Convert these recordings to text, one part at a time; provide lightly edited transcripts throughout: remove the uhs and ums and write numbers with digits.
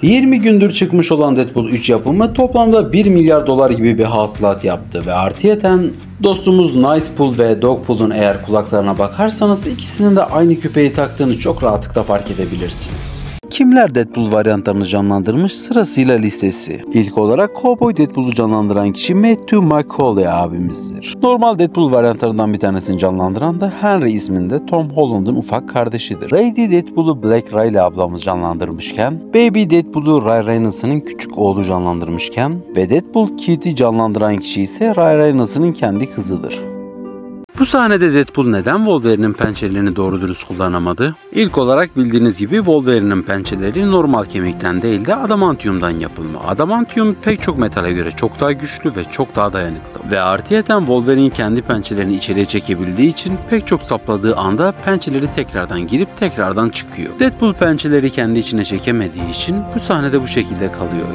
20 gündür çıkmış olan Deadpool 3 yapımı toplamda 1 milyar dolar gibi bir hasılat yaptı ve artıyeten dostumuz Nicepool ve Dogpool'un eğer kulaklarına bakarsanız ikisinin de aynı küpeyi taktığını çok rahatlıkla fark edebilirsiniz. Kimler Deadpool varyantlarını canlandırmış sırasıyla listesi. İlk olarak Cowboy Deadpool'u canlandıran kişi Matthew McConaughey abimizdir. Normal Deadpool varyantlarından bir tanesini canlandıran da Henry isminde Tom Holland'ın ufak kardeşidir. Lady Deadpool'u Black Riley ablamız canlandırmışken, Baby Deadpool'u Ryan Reynolds'ın küçük oğlu canlandırmışken ve Deadpool Kitty canlandıran kişi ise Ryan Reynolds'ın kendi kızıdır. Bu sahnede Deadpool neden Wolverine'in pençelerini doğru dürüst kullanamadı? İlk olarak bildiğiniz gibi Wolverine'in pençeleri normal kemikten değil de adamantiumdan yapılma. Adamantium pek çok metale göre çok daha güçlü ve çok daha dayanıklı. Ve artıyeten Wolverine kendi pençelerini içeriye çekebildiği için pek çok sapladığı anda pençeleri tekrardan girip tekrardan çıkıyor. Deadpool pençeleri kendi içine çekemediği için bu sahnede bu şekilde kalıyor.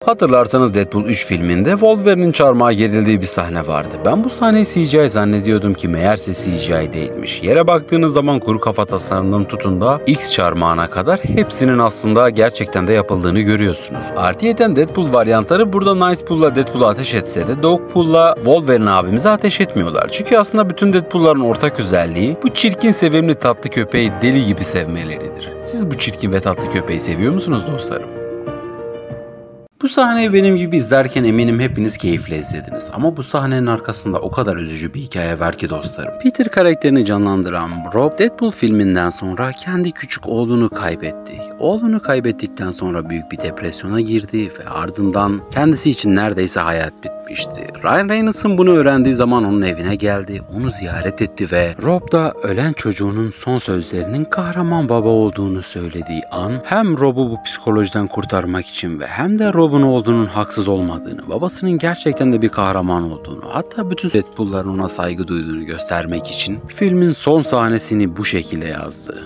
Hatırlarsanız Deadpool 3 filminde Wolverine'in çarmıha gerildiği bir sahne vardı. Ben bu sahneyi CGI zannediyordum ki meğerse CGI değilmiş. Yere baktığınız zaman kuru kafataslarından tutun da X çarmıhına kadar hepsinin aslında gerçekten de yapıldığını görüyorsunuz. Artıyeten Deadpool varyantları burada Nicepool'la Deadpool'u ateş etse de Dogpool'la Wolverine abimize ateş etmiyorlar. Çünkü aslında bütün Deadpool'ların ortak özelliği bu çirkin sevimli tatlı köpeği deli gibi sevmeleridir. Siz bu çirkin ve tatlı köpeği seviyor musunuz dostlarım? Bu sahneyi benim gibi izlerken eminim hepiniz keyifle izlediniz. Ama bu sahnenin arkasında o kadar üzücü bir hikaye var ki dostlarım. Peter karakterini canlandıran Rob, Deadpool filminden sonra kendi küçük oğlunu kaybetti. Oğlunu kaybettikten sonra büyük bir depresyona girdi ve ardından kendisi için neredeyse hayat bitmişti. Ryan Reynolds'ın bunu öğrendiği zaman onun evine geldi, onu ziyaret etti ve Rob da ölen çocuğunun son sözlerinin kahraman baba olduğunu söylediği an hem Rob'u bu psikolojiden kurtarmak için ve hem de Rob'un olduğunun haksız olmadığını, babasının gerçekten de bir kahraman olduğunu, hatta bütün Deadpool'ların ona saygı duyduğunu göstermek için filmin son sahnesini bu şekilde yazdı.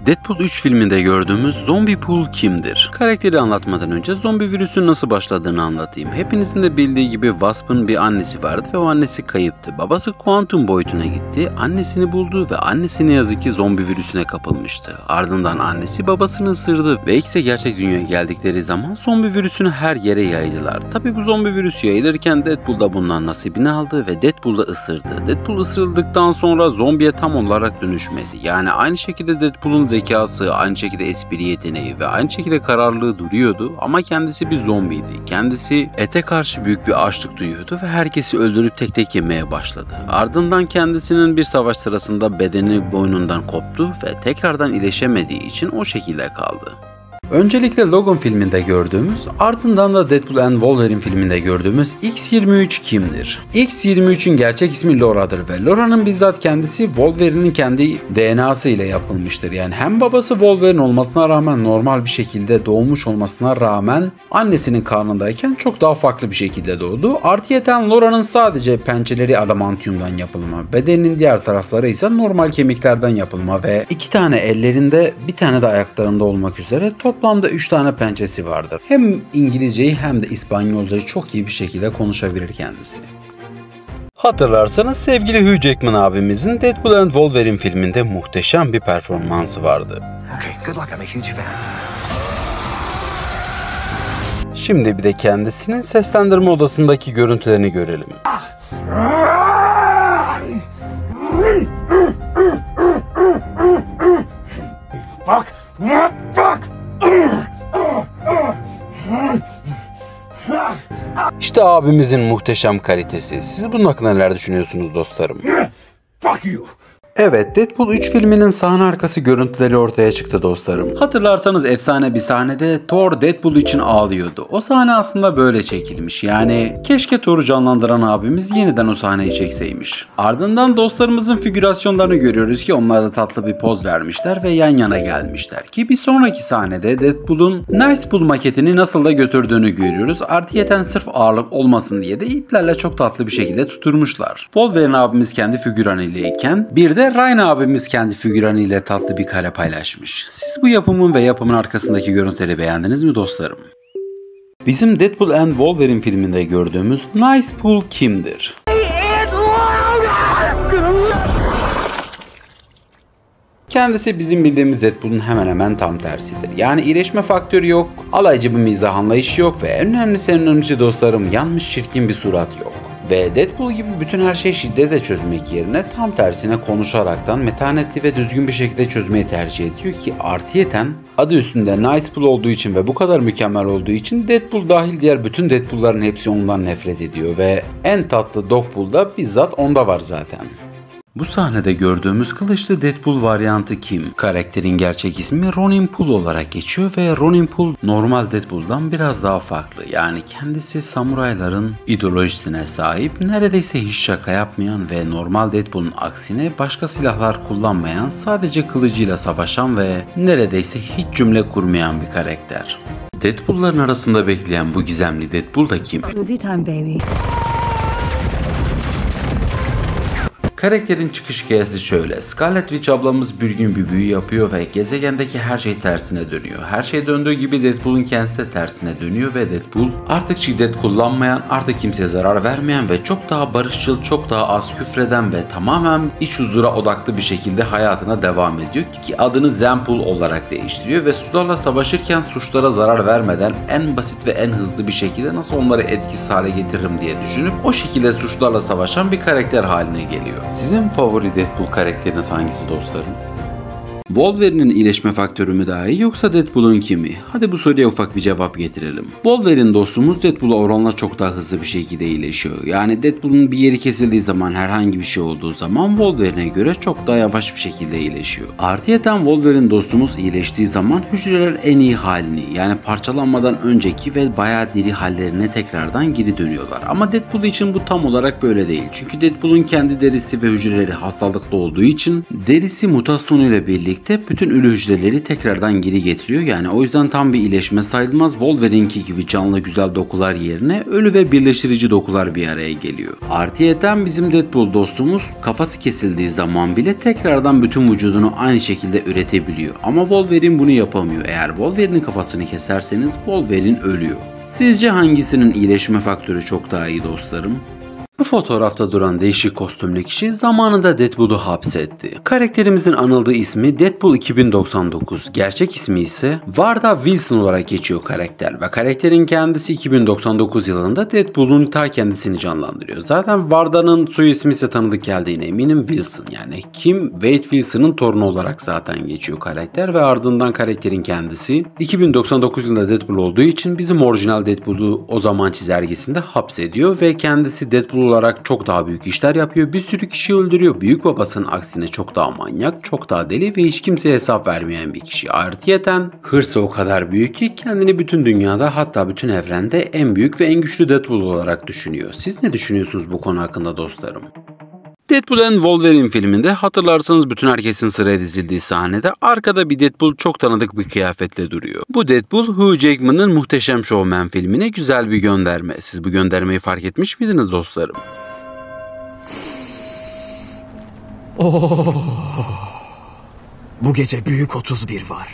Deadpool 3 filminde gördüğümüz Zombie Pool kimdir? Karakteri anlatmadan önce zombi virüsün nasıl başladığını anlatayım. Hepinizin de bildiği gibi Wasp'ın bir annesi vardı ve o annesi kayıptı. Babası kuantum boyutuna gitti, annesini buldu ve annesi ne yazık ki zombi virüsüne kapılmıştı. Ardından annesi babasını ısırdı ve ikisi gerçek dünyaya geldikleri zaman zombi virüsünü her yere yaydılar. Tabi bu zombi virüsü yayılırken Deadpool da bundan nasibini aldı ve Deadpool da ısırdı. Deadpool ısırıldıktan sonra zombiye tam olarak dönüşmedi. Yani aynı şekilde Deadpool'un zekası, aynı şekilde espri yeteneği ve aynı şekilde kararlılığı duruyordu ama kendisi bir zombiydi. Kendisi ete karşı büyük bir açlık duyuyordu ve herkesi öldürüp tek tek yemeye başladı. Ardından kendisinin bir savaş sırasında bedeni boynundan koptu ve tekrardan iyileşemediği için o şekilde kaldı. Öncelikle Logan filminde gördüğümüz, ardından da Deadpool and Wolverine filminde gördüğümüz X-23 kimdir? X-23'ün gerçek ismi Laura'dır ve Laura'nın bizzat kendisi Wolverine'in kendi DNA'sı ile yapılmıştır. Yani hem babası Wolverine olmasına rağmen normal bir şekilde doğmuş olmasına rağmen annesinin karnındayken çok daha farklı bir şekilde doğdu. Artıyeten Laura'nın sadece pençeleri adamantiumdan yapılma, bedeninin diğer tarafları ise normal kemiklerden yapılma ve 2 tane ellerinde bir tane de ayaklarında olmak üzere toplamda 3 tane pençesi vardır. Hem İngilizceyi hem de İspanyolcayı çok iyi bir şekilde konuşabilir kendisi. Hatırlarsanız sevgili Hugh Jackman abimizin Deadpool and Wolverine filminde muhteşem bir performansı vardı. Şimdi bir de kendisinin seslendirme odasındaki görüntülerini görelim. Bak! İşte abimizin muhteşem kalitesi. Siz bunun hakkında neler düşünüyorsunuz dostlarım? Fuck you. Evet, Deadpool 3 filminin sahne arkası görüntüleri ortaya çıktı dostlarım. Hatırlarsanız efsane bir sahnede Thor Deadpool için ağlıyordu. O sahne aslında böyle çekilmiş. Yani keşke Thor'u canlandıran abimiz yeniden o sahneyi çekseymiş. Ardından dostlarımızın figürasyonlarını görüyoruz ki onlar da tatlı bir poz vermişler ve yan yana gelmişler. Ki bir sonraki sahnede Deadpool'un Nicepool maketini nasıl da götürdüğünü görüyoruz. Artıyeten sırf ağırlık olmasın diye de iplerle çok tatlı bir şekilde tuturmuşlar. Wolverine abimiz kendi figüranıylayken bir de Ryan abimiz kendi figüranıyla tatlı bir kare paylaşmış. Siz bu yapımın ve yapımın arkasındaki görüntüleri beğendiniz mi dostlarım? Bizim Deadpool and Wolverine filminde gördüğümüz Nicepool kimdir? Kendisi bizim bildiğimiz Deadpool'un hemen hemen tam tersidir. Yani iyileşme faktörü yok, alaycı bir mizah anlayışı yok ve en önemlisi dostlarım, yanmış çirkin bir surat yok. Ve Deadpool gibi bütün her şeyi şiddetle çözmek yerine tam tersine konuşaraktan metanetli ve düzgün bir şekilde çözmeyi tercih ediyor ki artıyeten adı üstünde Nicepool olduğu için ve bu kadar mükemmel olduğu için Deadpool dahil diğer bütün Deadpool'ların hepsi ondan nefret ediyor ve en tatlı Dogpool da bizzat onda var zaten. Bu sahnede gördüğümüz kılıçlı Deadpool varyantı kim? Karakterin gerçek ismi Ronin Pool olarak geçiyor ve Ronin Pool normal Deadpool'dan biraz daha farklı. Yani kendisi samurayların ideolojisine sahip, neredeyse hiç şaka yapmayan ve normal Deadpool'un aksine başka silahlar kullanmayan, sadece kılıcıyla savaşan ve neredeyse hiç cümle kurmayan bir karakter. Deadpool'ların arasında bekleyen bu gizemli Deadpool da kim? Karakterin çıkış hikayesi şöyle. Scarlet Witch ablamız bir gün bir büyü yapıyor ve gezegendeki her şey tersine dönüyor. Her şey döndüğü gibi Deadpool'un kendisi de tersine dönüyor ve Deadpool artık şiddet kullanmayan, artık kimseye zarar vermeyen ve çok daha barışçıl, çok daha az küfreden ve tamamen iç huzura odaklı bir şekilde hayatına devam ediyor ki adını Zenpool olarak değiştiriyor ve suçlarla savaşırken suçlara zarar vermeden en basit ve en hızlı bir şekilde nasıl onları etkisiz hale getiririm diye düşünüp o şekilde suçlarla savaşan bir karakter haline geliyor. Sizin favori Deadpool karakteriniz hangisi dostlarım? Wolverine'in iyileşme faktörü mü daha iyi yoksa Deadpool'un kimi? Hadi bu soruya ufak bir cevap getirelim. Wolverine dostumuz Deadpool'a oranla çok daha hızlı bir şekilde iyileşiyor. Yani Deadpool'un bir yeri kesildiği zaman, herhangi bir şey olduğu zaman Wolverine'e göre çok daha yavaş bir şekilde iyileşiyor. Artıyeten Wolverine dostumuz iyileştiği zaman hücreler en iyi halini, yani parçalanmadan önceki ve bayağı diri hallerine tekrardan geri dönüyorlar. Ama Deadpool için bu tam olarak böyle değil. Çünkü Deadpool'un kendi derisi ve hücreleri hastalıklı olduğu için derisi mutasyonuyla birlikte bütün ölü hücreleri tekrardan geri getiriyor. Yani o yüzden tam bir iyileşme sayılmaz. Wolverine'ki gibi canlı güzel dokular yerine ölü ve birleştirici dokular bir araya geliyor. Artıyeten bizim Deadpool dostumuz kafası kesildiği zaman bile tekrardan bütün vücudunu aynı şekilde üretebiliyor. Ama Wolverine bunu yapamıyor. Eğer Wolverine'in kafasını keserseniz Wolverine ölüyor. Sizce hangisinin iyileşme faktörü çok daha iyi dostlarım? Bu fotoğrafta duran değişik kostümlü kişi zamanında Deadpool'u hapsetti. Karakterimizin anıldığı ismi Deadpool 2099. Gerçek ismi ise Varda Wilson olarak geçiyor karakter ve karakterin kendisi 2099 yılında Deadpool'un ta kendisini canlandırıyor. Zaten Varda'nın soy ismi ise tanıdık geldiğine eminim, Wilson, yani Kim Wade Wilson'ın torunu olarak zaten geçiyor karakter ve ardından karakterin kendisi 2099 yılında Deadpool olduğu için bizim orijinal Deadpool'u o zaman çizelgesinde hapsediyor ve kendisi Deadpool olarak çok daha büyük işler yapıyor. Bir sürü kişi öldürüyor. Büyük babasının aksine çok daha manyak, çok daha deli ve hiç kimseye hesap vermeyen bir kişi. Artıyeten hırsı o kadar büyük ki kendini bütün dünyada, hatta bütün evrende en büyük ve en güçlü Deadpool olarak düşünüyor. Siz ne düşünüyorsunuz bu konu hakkında dostlarım? Deadpool and Wolverine filminde hatırlarsanız bütün herkesin sıraya dizildiği sahnede arkada bir Deadpool çok tanıdık bir kıyafetle duruyor. Bu Deadpool Hugh Jackman'ın Muhteşem Showman filmine güzel bir gönderme. Siz bu göndermeyi fark etmiş miydiniz dostlarım? Oh, bu gece büyük 31 var.